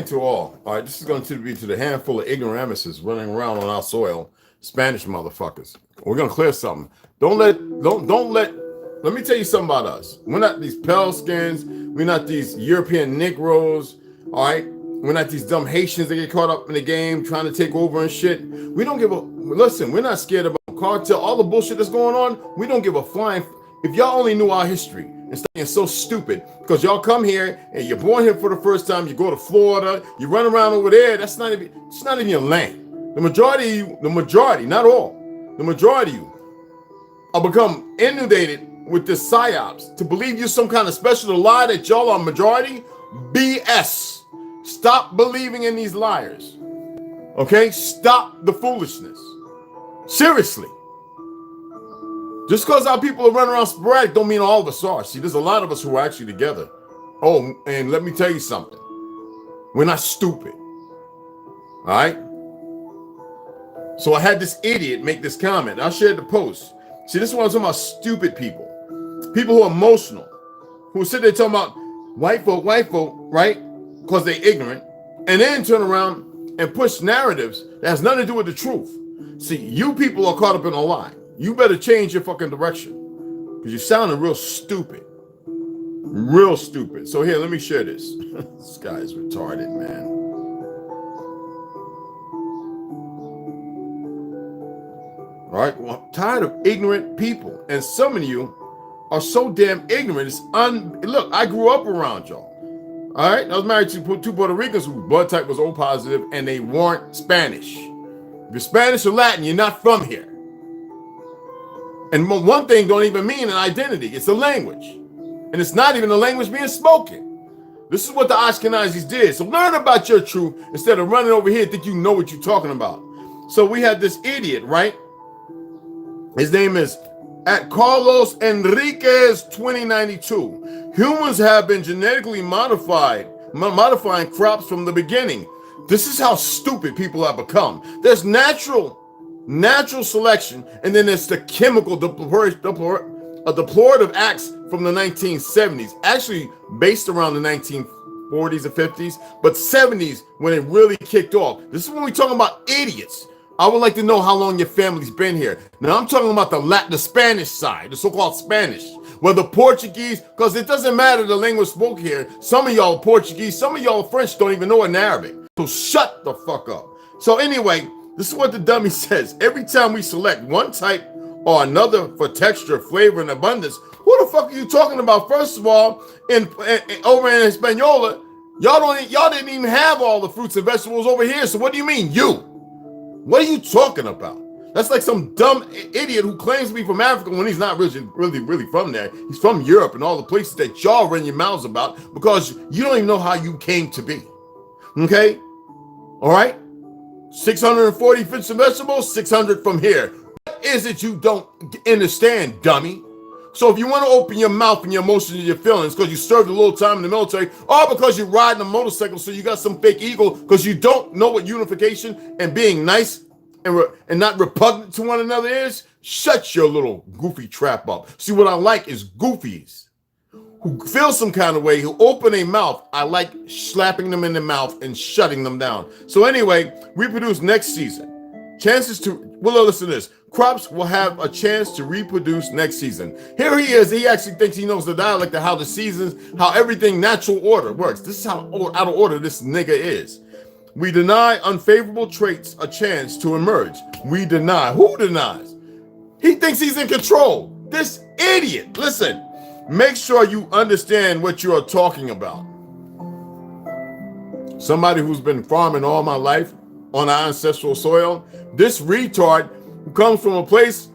to all. All right, this is going to be to the handful of ignoramuses running around on our soil, Spanish motherfuckers. We're going to clear something. Don't let, let me tell you something about us. We're not these pale skins. We're not these European Negroes. All right. We're not these dumb Haitians that get caught up in the game trying to take over and shit. We don't give a, listen, we're not scared about cartel, all the bullshit that's going on. We don't give a flying. If y'all only knew our history and stop being so stupid, because y'all come here and you're born here for the first time, you go to Florida, you run around over there, it's not even your land. The majority of you, not all, the majority of you are become inundated with this psyops to believe you're some kind of special lie that y'all are majority. BS. Stop believing in these liars. Okay? Stop the foolishness. Seriously. Just because our people are running around sporadic don't mean all of us are. See, there's a lot of us who are actually together. Oh, and let me tell you something. We're not stupid. All right? So I had this idiot make this comment. I shared the post. See, this is what I'm talking about, stupid people. People who are emotional. Who sit there talking about white folk, right? Because they're ignorant. And then turn around and push narratives that has nothing to do with the truth. See, you people are caught up in a lie. You better change your fucking direction. Because you're sounding real stupid. Real stupid. So here, let me share this. This guy is retarded, man. All right, well, I'm tired of ignorant people. And some of you are so damn ignorant. Look, I grew up around y'all. All right, I was married to two Puerto Ricans whose blood type was O positive, and they weren't Spanish. If you're Spanish or Latin, you're not from here. And one thing don't even mean an identity. It's a language. And it's not even a language being spoken. This is what the Ashkenazis did. So learn about your truth instead of running over here and think you know what you're talking about. So we had this idiot, right? His name is at Carlos Enriquez 2092. Humans have been genetically modifying crops from the beginning. This is how stupid people have become. There's natural selection, and then there's the chemical deplorative acts from the 1970s, actually based around the 1940s or 50s, but 70s when it really kicked off. This is when we're talking about idiots. I would like to know how long your family's been here. Now, I'm talking about the Spanish side, the so-called Spanish. Whether Portuguese, because it doesn't matter the language spoke here. Some of y'all are Portuguese, some of y'all are French, don't even know an Arabic. So shut the fuck up. So anyway, this is what the dummy says. Every time we select one type or another for texture, flavor, and abundance, who the fuck are you talking about? First of all, over in Hispaniola, y'all didn't even have all the fruits and vegetables over here. So what do you mean, you? What are you talking about? That's like some dumb idiot who claims to be from Africa when he's not really from there. He's from Europe and all the places that y'all run your mouths about because you don't even know how you came to be. Okay? All right? 640 fruits and vegetables, 600 from here. What is it you don't understand, dummy? So if you want to open your mouth and your emotions and your feelings because you served a little time in the military, or because you're riding a motorcycle so you got some fake ego because you don't know what unification and being nice and not repugnant to one another is, shut your little goofy trap up. See, what I like is goofies who feel some kind of way, who open their mouth. I like slapping them in the mouth and shutting them down. So anyway, reproduce next season. Listen to this. Crops will have a chance to reproduce next season. Here he is. He actually thinks he knows the dialect of how the seasons, how everything natural order works. This is how out of order this nigga is. We deny unfavorable traits a chance to emerge. We deny. Who denies? He thinks he's in control. This idiot. Listen, make sure you understand what you are talking about. Somebody who's been farming all my life on our ancestral soil, this retard who comes from a place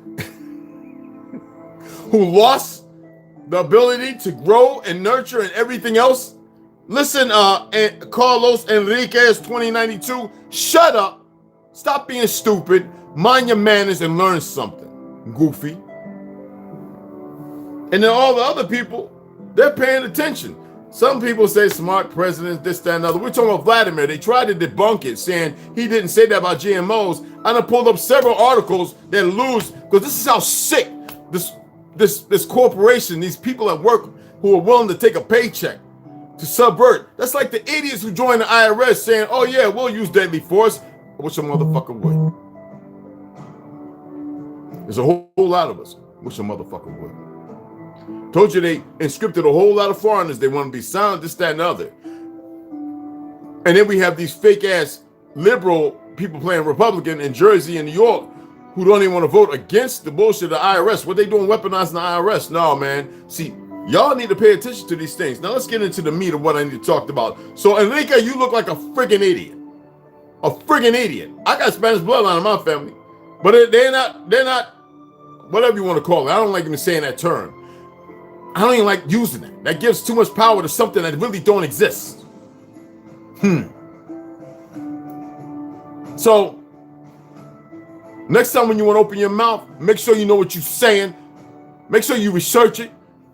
who lost the ability to grow and nurture and everything else. Listen, Carlos Enriquez 2092, shut up, stop being stupid, mind your manners and learn something, goofy. And then all the other people, they're paying attention. Some people say smart presidents, this, that, and other. We're talking about Vladimir. They tried to debunk it, saying he didn't say that about GMOs. And I pulled up several articles that lose, because this is how sick this corporation, these people at work who are willing to take a paycheck to subvert. That's like the idiots who join the IRS saying, oh yeah, we'll use deadly force. I wish a motherfucker would. There's a whole lot of us. Wish a motherfucker would. Told you they inscripted a whole lot of foreigners. They want to be silent, this, that, and the other. And then we have these fake ass liberal people playing Republican in Jersey and New York who don't even want to vote against the bullshit of the IRS. What they doing weaponizing the IRS? No, man. See, y'all need to pay attention to these things. Now let's get into the meat of what I need to talk about. So Enrique, you look like a friggin' idiot. A friggin' idiot. I got Spanish bloodline in my family, but they're not, whatever you want to call it. I don't like even saying that term. I don't even like using it. That gives too much power to something that really don't exist. So, next time when you want to open your mouth, make sure you know what you're saying. Make sure you research it.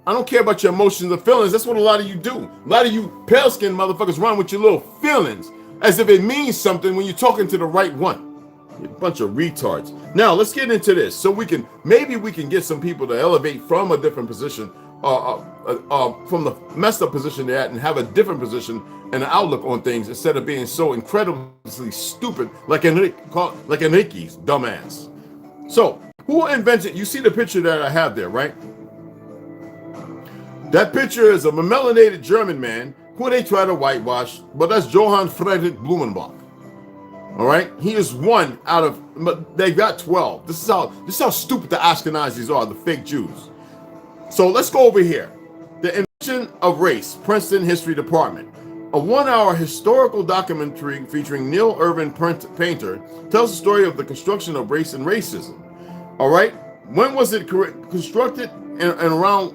I don't care about your emotions or feelings. That's what a lot of you do. A lot of you pale-skinned motherfuckers run with your little feelings as if it means something when you're talking to the right one. You're a bunch of retards. Now, let's get into this so maybe we can get some people to elevate from a different position, from the messed up position they're at, and have a different position and an outlook on things instead of being so incredibly stupid like Enrique's dumbass. So, who invented, you see the picture that I have there, right? That picture is of a melinated German man who they try to whitewash, but that's Johann Friedrich Blumenbach. All right, he is one out of, but they got 12. This is how stupid the Ashkenazis are, the fake Jews. So let's go over here. The Invention of Race, Princeton History Department. A 1-hour historical documentary featuring Neil Irvin Painter tells the story of the construction of race and racism. All right, when was it constructed and around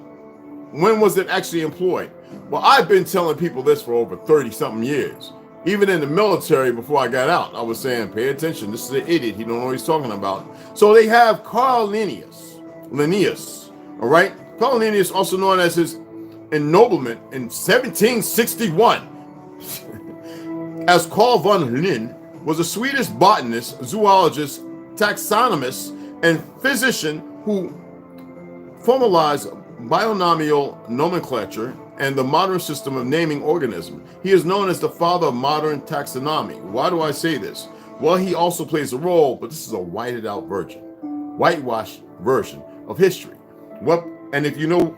when was it actually employed? Well, I've been telling people this for over 30-something years. Even in the military, before I got out, I was saying, pay attention, this is an idiot, he don't know what he's talking about. So they have Carl Linnaeus, all right? Carl Linnaeus, also known as his ennoblement in 1761, as Carl von Linné, was a Swedish botanist, zoologist, taxonomist, and physician who formalized binomial nomenclature and the modern system of naming organisms. He is known as the father of modern taxonomy. Why do I say this? Well, he also plays a role, but this is a whitewashed version of history. And if you know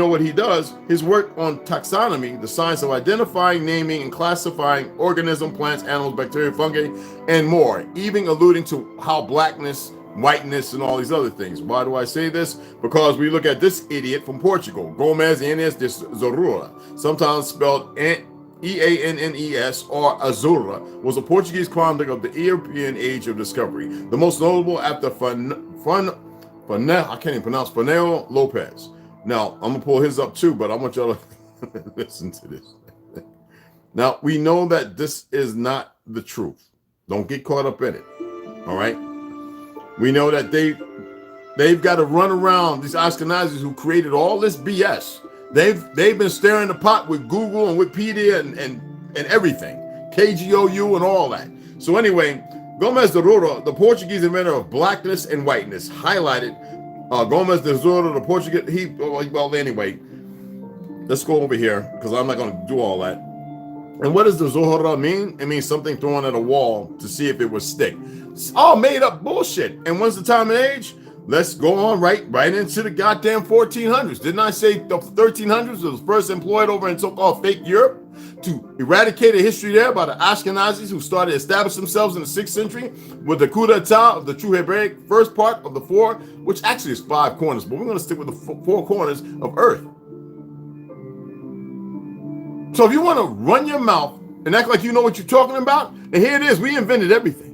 what he does, his work on taxonomy, the science of identifying, naming, and classifying organisms, plants, animals, bacteria, fungi, and more, even alluding to how blackness, whiteness, and all these other things. Why do I say this? Because we look at this idiot from Portugal, Gomes Inês de Zorura, sometimes spelled Eannes or Azura, was a Portuguese convict of the European Age of Discovery. The most notable after I can't even pronounce Fernando Lopez. Now, I'm going to pull his up too, but I want y'all to listen to this. Now, we know that this is not the truth. Don't get caught up in it. All right? We know that they've got to run around, these Ashkenazis who created all this BS. They've been stirring the pot with Google and Wikipedia and everything, KGOU and all that. So anyway, Gomes de Roura, the Portuguese inventor of blackness and whiteness, highlighted Gomes de Roura, the Portuguese. Anyway, let's go over here because I'm not going to do all that. And what does the Zohara mean? It means something thrown at a wall to see if it would stick. It's all made up bullshit. And when's the time and age? Let's go on right into the goddamn 1400s. Didn't I say the 1300s was first employed over in so-called fake Europe to eradicate a history there by the Ashkenazis who started establishing themselves in the 6th century with the coup d'etat of the true Hebraic first part of the 4, which actually is 5 corners, but we're going to stick with the 4 corners of earth. So if you want to run your mouth and act like you know what you're talking about, and here it is, we invented everything.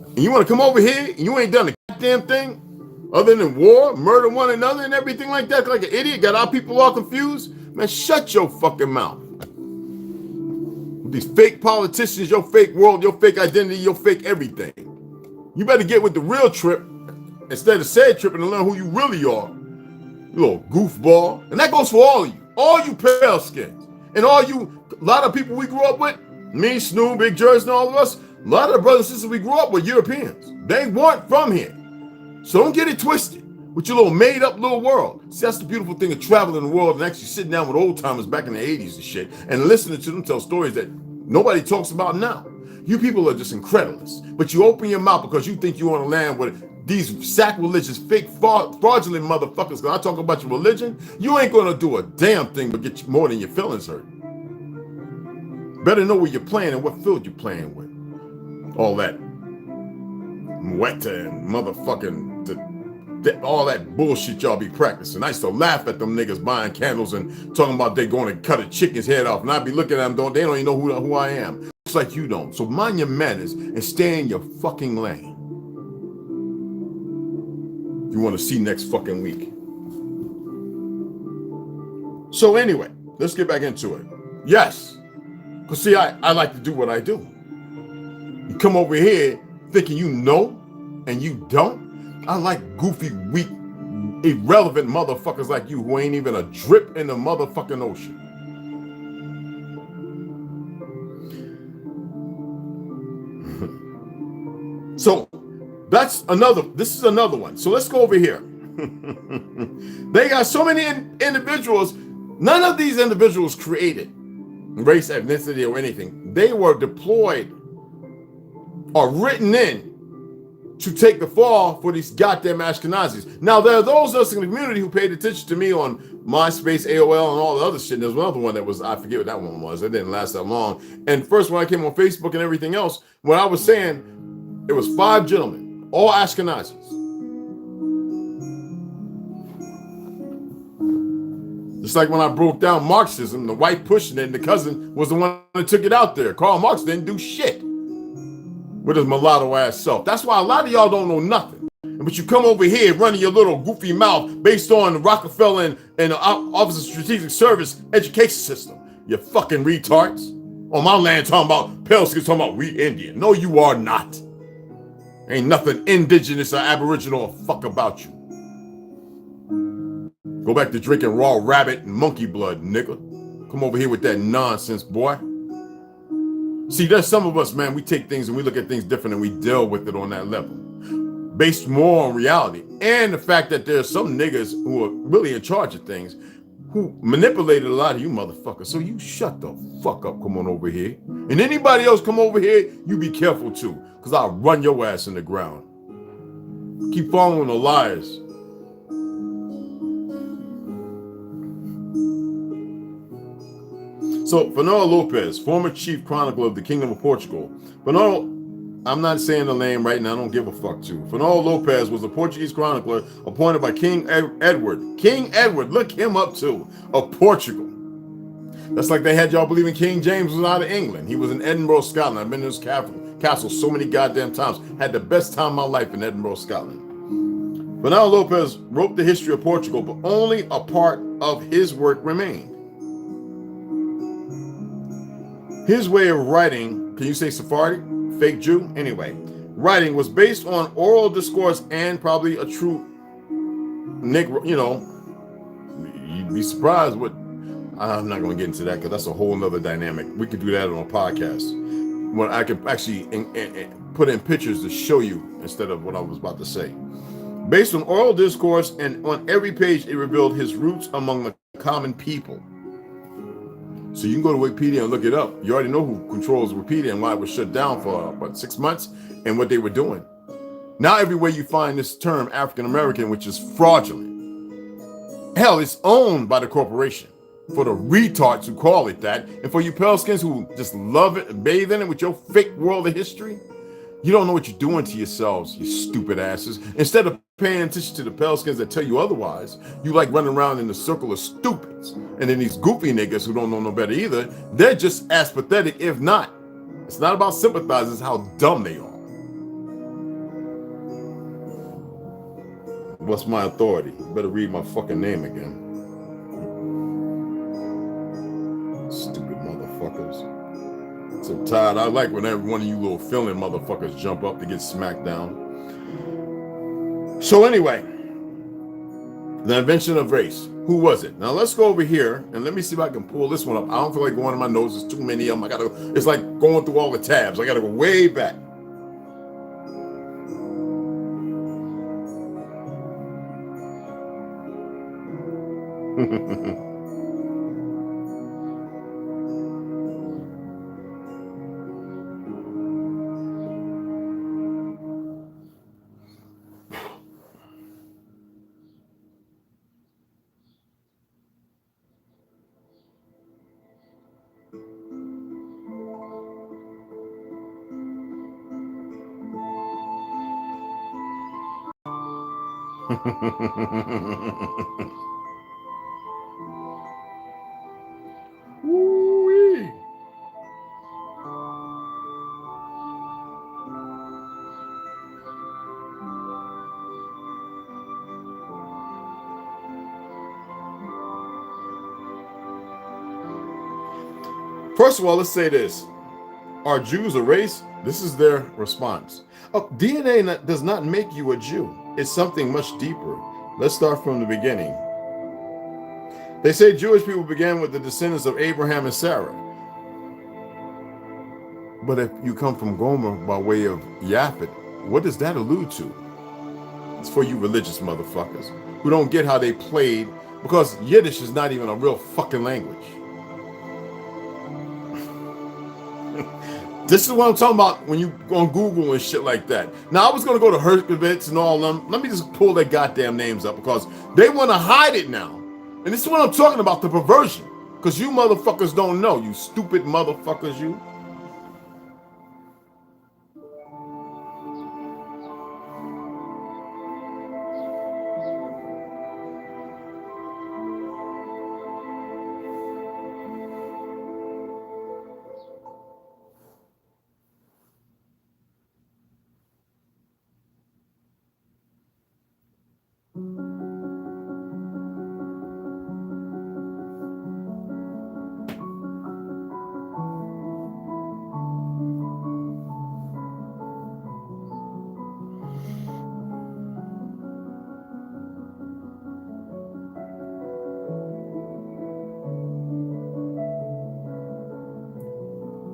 And you want to come over here and you ain't done a goddamn thing other than war, murder one another and everything like that, like an idiot, got our people all confused? Man, shut your fucking mouth. With these fake politicians, your fake world, your fake identity, your fake everything. You better get with the real trip instead of sad tripping and learn who you really are. You little goofball. And that goes for all of you pale skins. And a lot of people we grew up with, me, Snoop, Big Jersey, and all of us, a lot of the brothers and sisters we grew up with, Europeans. They weren't from here. So don't get it twisted. with your little made up little world. See, that's the beautiful thing of traveling the world and actually sitting down with old timers back in the 80s and shit and listening to them tell stories that nobody talks about now. You people are just incredulous, but you open your mouth because you think you're on a land where these sacrilegious, fake, fraudulent motherfuckers, when I talk about your religion, you ain't gonna do a damn thing but get you more than your feelings hurt. Better know where you're playing and what field you're playing with. All that mueta and motherfucking, all that bullshit y'all be practicing. I used to laugh at them niggas buying candles and talking about they going to cut a chicken's head off, and I'd be looking at them, they don't even know who I am. It's like you don't. So mind your manners and stay in your fucking lane. You want to see next fucking week. So anyway, let's get back into it. Yes. Because see, I like to do what I do. You come over here thinking you know and you don't. I like goofy, weak, irrelevant motherfuckers like you who ain't even a drip in the motherfucking ocean. So this is another one. So let's go over here. They got so many individuals. None of these individuals created race, ethnicity, or anything. They were deployed or written in to take the fall for these goddamn Ashkenazis. Now, there are those of us in the community who paid attention to me on MySpace, AOL, and all the other shit. And there's another one that was, I forget what that one was. It didn't last that long. And first, when I came on Facebook and everything else, when I was saying it was 5 gentlemen, all Ashkenazis. Just like when I broke down Marxism, the white pushing it, and the cousin was the one that took it out there. Karl Marx didn't do shit with his mulatto ass self. That's why a lot of y'all don't know nothing. But you come over here running your little goofy mouth based on the Rockefeller and the Office of Strategic Service education system. You fucking retards. On my land talking about pale skins, talking about we Indian. No, you are not. Ain't nothing indigenous or aboriginal or fuck about you. Go back to drinking raw rabbit and monkey blood, nigga. Come over here with that nonsense, boy. See, there's some of us, man, we take things and we look at things different and we deal with it on that level. Based more on reality. And the fact that there's some niggas who are really in charge of things who manipulated a lot of you motherfuckers. So you shut the fuck up, come on over here. And anybody else come over here, you be careful too. Because I'll run your ass in the ground. Keep following the liars. So, Fernando Lopez, former chief chronicler of the Kingdom of Portugal. Fernando, I'm not saying the name right now, I don't give a fuck to. Fernando Lopez was a Portuguese chronicler appointed by King Edward. King Edward, look him up too, of Portugal. That's like they had y'all believing King James was out of England. He was in Edinburgh, Scotland. I've been to his castle so many goddamn times. Had the best time of my life in Edinburgh, Scotland. Fernando Lopez wrote the history of Portugal, but only a part of his work remained. His way of writing, can you say Sephardic? Fake Jew? Anyway, writing was based on oral discourse and probably a true Negro, you know, you'd be surprised what, I'm not going to get into that because that's a whole nother dynamic. We could do that on a podcast when I could actually put in pictures to show you instead of what I was about to say. Based on oral discourse and on every page, it revealed his roots among the common people. So you can go to Wikipedia and look it up. You already know who controls Wikipedia and why it was shut down for, 6 months and what they were doing. Now everywhere you find this term African American, which is fraudulent. Hell, it's owned by the corporation for the retards who call it that. And for you pale skins who just love it and bathe in it with your fake world of history. You don't know what you're doing to yourselves, you stupid asses. Instead of paying attention to the pale skins that tell you otherwise, you like running around in the circle of stupids. And then these goofy niggas who don't know no better either, they're just as pathetic, if not. It's not about sympathizing, it's how dumb they are. What's my authority? You better read my fucking name again. Stupid motherfuckers. So tired. I like when every one of you little feeling motherfuckers jump up to get smacked down. So anyway, the invention of race. Who was it? Now let's go over here and let me see if I can pull this one up. I don't feel like going to my nose. There's too many of them. It's like going through all the tabs. I gotta go way back. Woo-wee. First of all, let's say this. Are Jews a race? This is their response. DNA does not make you a Jew. It's something much deeper. Let's start from the beginning. They say Jewish people began with the descendants of Abraham and Sarah. But if you come from Gomer by way of Japhet, what does that allude to? It's for you religious motherfuckers who don't get how they played, because Yiddish is not even a real fucking language. This is what I'm talking about when you go on Google and shit like that. Now, I was going to go to Herkovitz and all them. Let me just pull their goddamn names up, because they want to hide it now. And this is what I'm talking about, the perversion. Because you motherfuckers don't know, you stupid motherfuckers, you.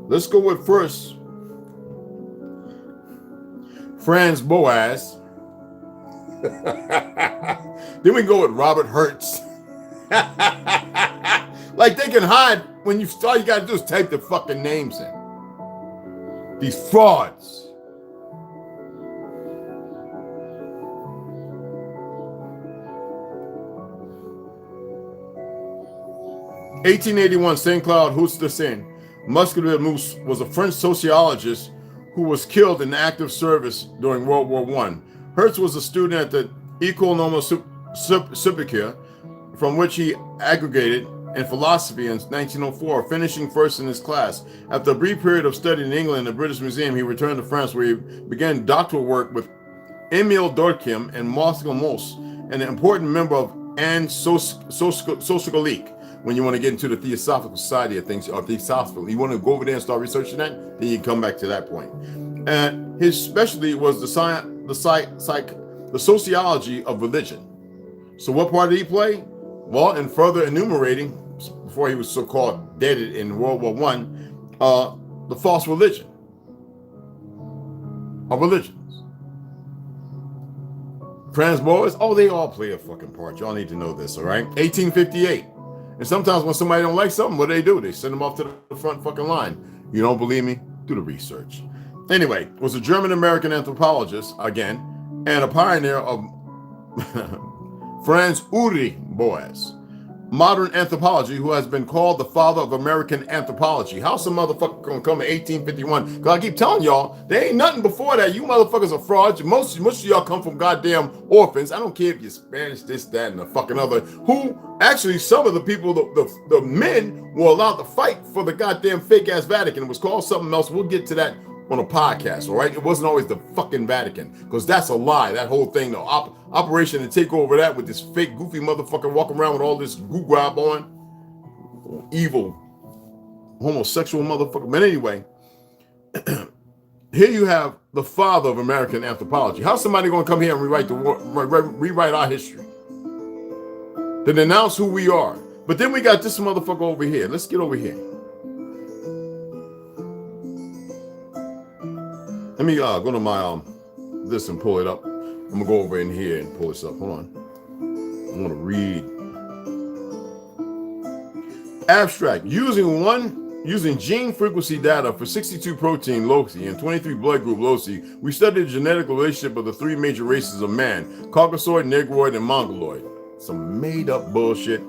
Let's go with first Franz Boas. Then we go with Robert Hertz. Like they can hide when you all you gotta do is type the fucking names in. These frauds. (1881) Saint Cloud Hussein Muscovy Moose was a French sociologist who was killed in active service during World War I. Hertz was a student at the École Normale Supérieure, from which he aggregated in philosophy in 1904, finishing first in his class. After a brief period of study in England and the British Museum, he returned to France, where he began doctoral work with Émile Durkheim and Marcel Mauss, an important member of An Sociologique. When you want to get into the Theosophical Society of things, or Theosophical, you want to go over there and start researching that, then you come back to that point. And his specialty was the sociology of religion. So what part did he play? Well, in further enumerating, before he was so-called deaded in World War I, the false religion of religions. Franz Boas, they all play a fucking part. Y'all need to know this, all right? 1858. And sometimes when somebody don't like something, what do? They send them off to the front fucking line. You don't believe me? Do the research. Anyway, was a German-American anthropologist, again, and a pioneer of Franz Ulrich Boas, modern anthropology, who has been called the father of American anthropology. How's some motherfucker gonna come in 1851? Because I keep telling y'all, there ain't nothing before that. You motherfuckers are frauds. Most of y'all come from goddamn orphans. I don't care if you're Spanish, this, that, and the fucking other. Who actually, some of the people, the men were allowed to fight for the goddamn fake ass Vatican. It was called something else. We'll get to that on a podcast, all right? It wasn't always the fucking Vatican, because that's a lie. That whole thing, the operation to take over that with this fake goofy motherfucker walking around with all this goo grab on, evil homosexual motherfucker. But anyway, here you have the father of American anthropology. How's somebody going to come here and rewrite our history, to denounce who we are? But then we got this motherfucker over here. Let's get over here. Let me go to my this and pull it up. I'm gonna go over in here and pull this up. Hold on. I want to read Abstract. Using gene frequency data for 62 protein loci and 23 blood group loci, we studied the genetic relationship of the three major races of man: Caucasoid, Negroid, and Mongoloid. Some made up bullshit.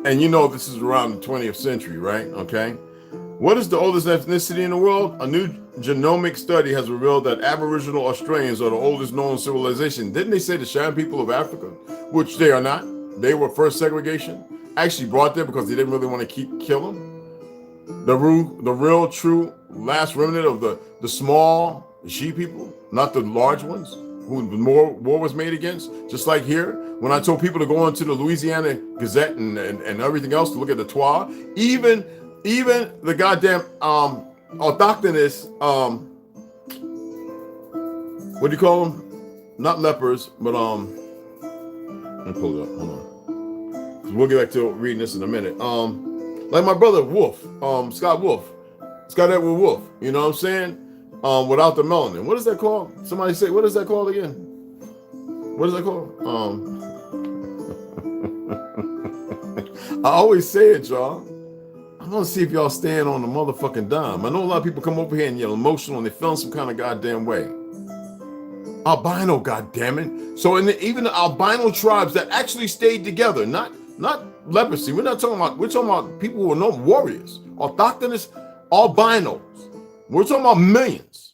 And you know this is around the 20th century, right? Okay. What is the oldest ethnicity in the world? A new genomic study has revealed that Aboriginal Australians are the oldest known civilization. Didn't they say the Shan people of Africa? Which they are not. They were first segregation. Actually brought there because they didn't really want to kill them. The real true last remnant of the small she people, not the large ones, who more war was made against. Just like here, when I told people to go into the Louisiana Gazette and everything else to look at the TRU, even the goddamn autochthonous what do you call them? Not lepers, but let me pull it up. Hold on. We'll get back to reading this in a minute. Like my brother Wolf, Scott Edward Wolf, you know what I'm saying? Without the melanin. What is that called? Somebody say, what is that called again? What is that called? I always say it, y'all. I want to see if y'all stand on the motherfucking dime. I know a lot of people come over here and you're emotional and they feel some kind of goddamn way. Albino, goddammit. So even the albino tribes that actually stayed together, not leprosy. We're talking about people who are known warriors, autochthonous albinos. We're talking about millions.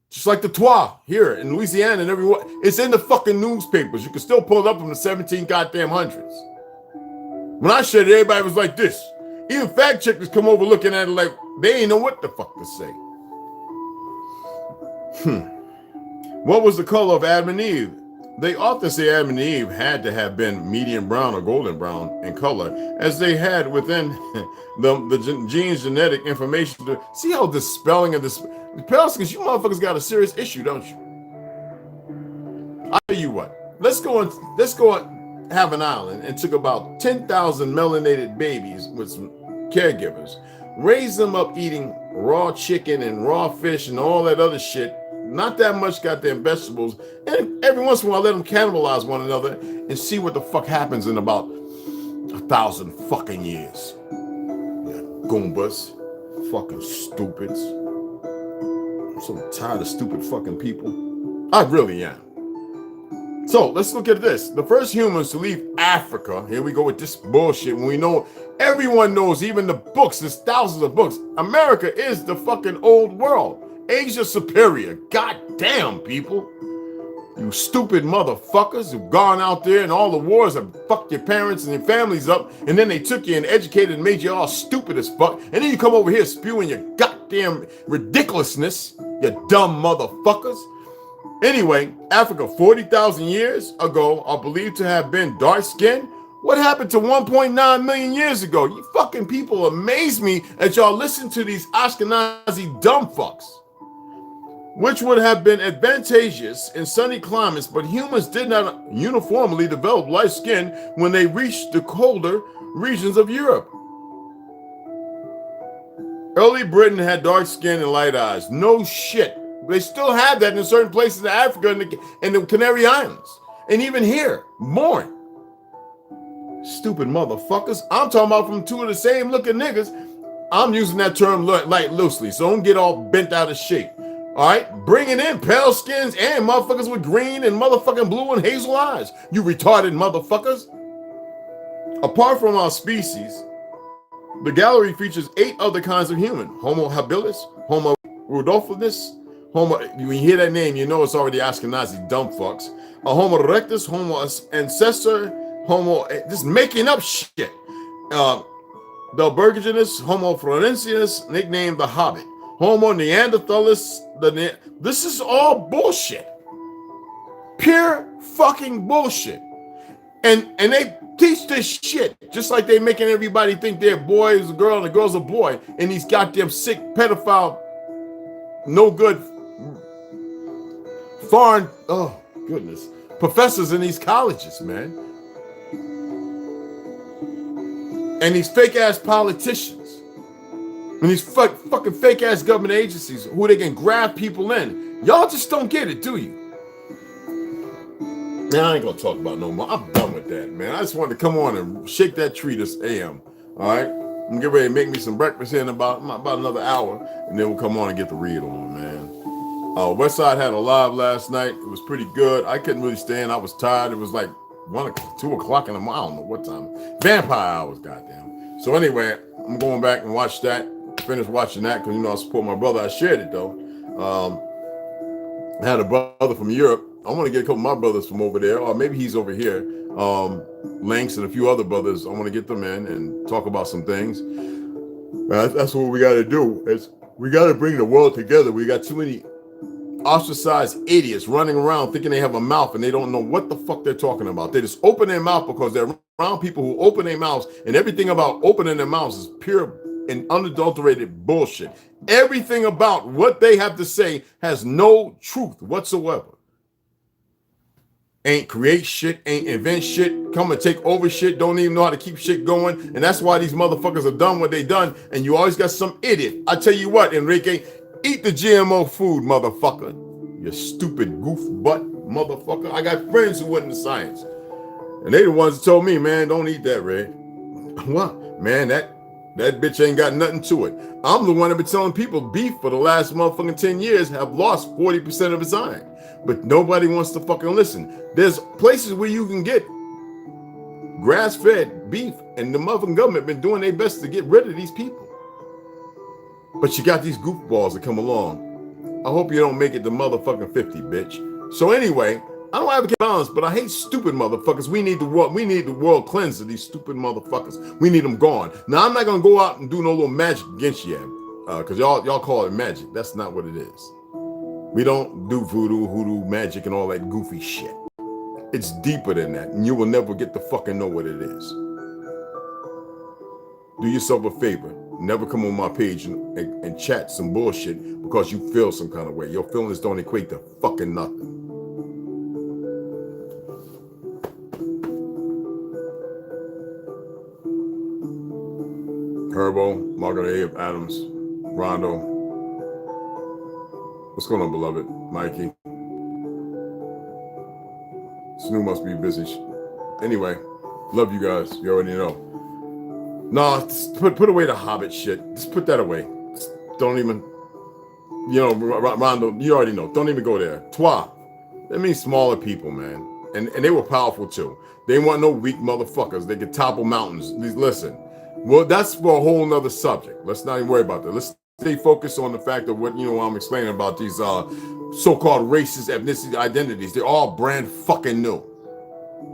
Just like the TRU here in Louisiana and everywhere. It's in the fucking newspapers. You can still pull it up from the 17 goddamn hundreds. When I said it, everybody was like this. Even fact checkers come over looking at it like they ain't know what the fuck to say. What was the color of Adam and Eve? They often say Adam and Eve had to have been medium brown or golden brown in color, as they had within the gene's genetic information. To see how the spelling of this, because you motherfuckers got a serious issue, don't you? I tell you what, let's go and have an island and took about 10,000 melinated babies with some caregivers, raised them up eating raw chicken and raw fish and all that other shit. Not that much goddamn vegetables, and every once in a while let them cannibalize one another and see what the fuck happens in about 1,000 fucking years. Yeah, Goombas, fucking stupids. I'm so tired of stupid fucking people. I really am. So let's look at this. The first humans to leave Africa. Here we go with this bullshit. When we know, everyone knows, even the books, there's thousands of books. America is the fucking old world. Asia superior. God damn, people. You stupid motherfuckers who've gone out there and all the wars have fucked your parents and your families up, and then they took you and educated and made you all stupid as fuck, and then you come over here spewing your goddamn ridiculousness, you dumb motherfuckers. Anyway, Africa 40,000 years ago are believed to have been dark-skinned. What happened to 1.9 million years ago? You fucking people amaze me that y'all listen to these Ashkenazi dumb fucks, which would have been advantageous in sunny climates, but humans did not uniformly develop light skin when they reached the colder regions of Europe. Early Britain had dark skin and light eyes. No shit. They still have that in certain places in Africa and the Canary Islands. And even here, more. Stupid motherfuckers. I'm talking about from two of the same looking niggas. I'm using that term light loosely, so don't get all bent out of shape. All right, bringing in pale skins and motherfuckers with green and motherfucking blue and hazel eyes. You retarded motherfuckers. Apart from our species, the gallery features 8 other kinds of human: Homo habilis, Homo rudolphus, Homo. When you hear that name, you know it's already Ashkenazi dumb fucks. A Homo erectus, Homo ancestor, Homo. Just making up shit. Delberginus, Homo florensis, nicknamed the Hobbit. Homo neanderthalis, this is all bullshit. Pure fucking bullshit. And they teach this shit just like they making everybody think their boy is a girl and a girl's a boy, and these goddamn sick pedophile, no good foreign, oh goodness, professors in these colleges, man. And these fake ass politicians. And these fucking fake-ass government agencies who they can grab people in. Y'all just don't get it, do you? Man, I ain't gonna talk about no more. I'm done with that, man. I just wanted to come on and shake that tree this AM. All right, I'm gonna get ready to make me some breakfast here in about another hour, and then we'll come on and get the read on, man. West Side had a live last night. It was pretty good. I couldn't really stand. I was tired. It was like 2 o'clock in the morning. I don't know what time. Vampire hours, goddamn. So anyway, I'm going back and watch that. Finish watching that because I support my brother. I shared it though. I had a brother from Europe. I want to get a couple of my brothers from over there, or maybe he's over here. Links and a few other brothers. I want to get them in and talk about some things. That's what we got to do. We got to bring the world together. We got too many ostracized idiots running around thinking they have a mouth and they don't know what the fuck they're talking about. They just open their mouth because they're around people who open their mouths, and everything about opening their mouths is pure and unadulterated bullshit. Everything about what they have to say has no truth whatsoever. Ain't create shit, ain't invent shit, come and take over shit, don't even know how to keep shit going. And that's why these motherfuckers have done what they done. And you always got some idiot. I tell you what, Enrique, eat the GMO food, motherfucker. You stupid goof butt motherfucker. I got friends who went into science. And they the ones that told me, man, don't eat that, Ray. What? Man, that bitch ain't got nothing to it. I'm the one that been telling people beef for the last motherfucking 10 years have lost 40% of its iron. But nobody wants to fucking listen. There's places where you can get grass-fed beef, and the motherfucking government been doing their best to get rid of these people. But you got these goofballs that come along. I hope you don't make it to motherfucking 50, bitch. So anyway, I don't advocate violence, but I hate stupid motherfuckers. We need the world cleansed of these stupid motherfuckers. We need them gone. Now, I'm not going to go out and do no little magic against you, because y'all call it magic. That's not what it is. We don't do voodoo, hoodoo, magic, and all that goofy shit. It's deeper than that, and you will never get to fucking know what it is. Do yourself a favor. Never come on my page and chat some bullshit because you feel some kind of way. Your feelings don't equate to fucking nothing. Herbo, Margaret A. Adams, Rondo. What's going on, beloved? Mikey. Snoo must be busy. Anyway, love you guys. You already know. No, put away the Hobbit shit. Just put that away. Just don't even, Rondo, you already know. Don't even go there. Twa. That means smaller people, man. And they were powerful too. They weren't no weak motherfuckers. They could topple mountains. Listen. Well, that's for a whole nother subject. Let's not even worry about that. Let's stay focused on the fact of what, I'm explaining about these so-called racist ethnicity identities. They're all brand fucking new.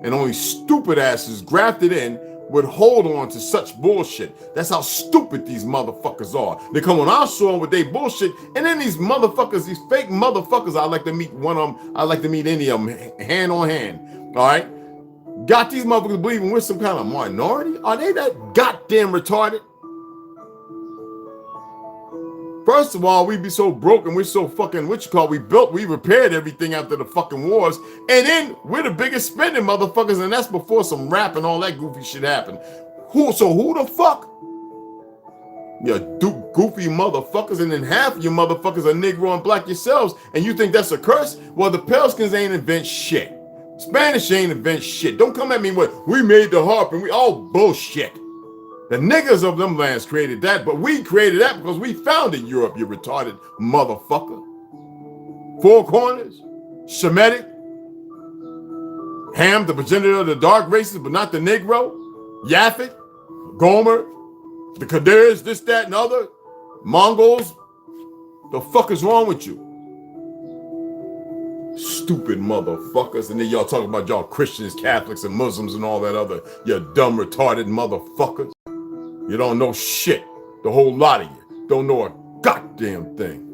And only stupid asses grafted in would hold on to such bullshit. That's how stupid these motherfuckers are. They come on our show with their bullshit, and then these motherfuckers, these fake motherfuckers, I'd like to meet one of them. I'd like to meet any of them hand on hand. All right? Got these motherfuckers believing we're some kind of minority? Are they that goddamn retarded? First of all, we be so broken, we're so fucking, we repaired everything after the fucking wars, and then we're the biggest spending motherfuckers, and that's before some rap and all that goofy shit happened. Who the fuck? You goofy motherfuckers, and then half of you motherfuckers are Negro and black yourselves, and you think that's a curse? Well, the Pelskins ain't invent shit. Spanish ain't invent shit. Don't come at me with, we made the harp, and we all bullshit. The niggas of them lands created that, but we created that because we founded Europe, you retarded motherfucker. Four corners, Shemitic, Ham, the progenitor of the dark races, but not the Negro, Yaphet, Gomer, the Khaders, this, that, and other, Mongols. The fuck is wrong with you? Stupid motherfuckers. And then y'all talking about y'all Christians, Catholics, and Muslims and all that other, you dumb, retarded motherfuckers. You don't know shit. The whole lot of you don't know a goddamn thing.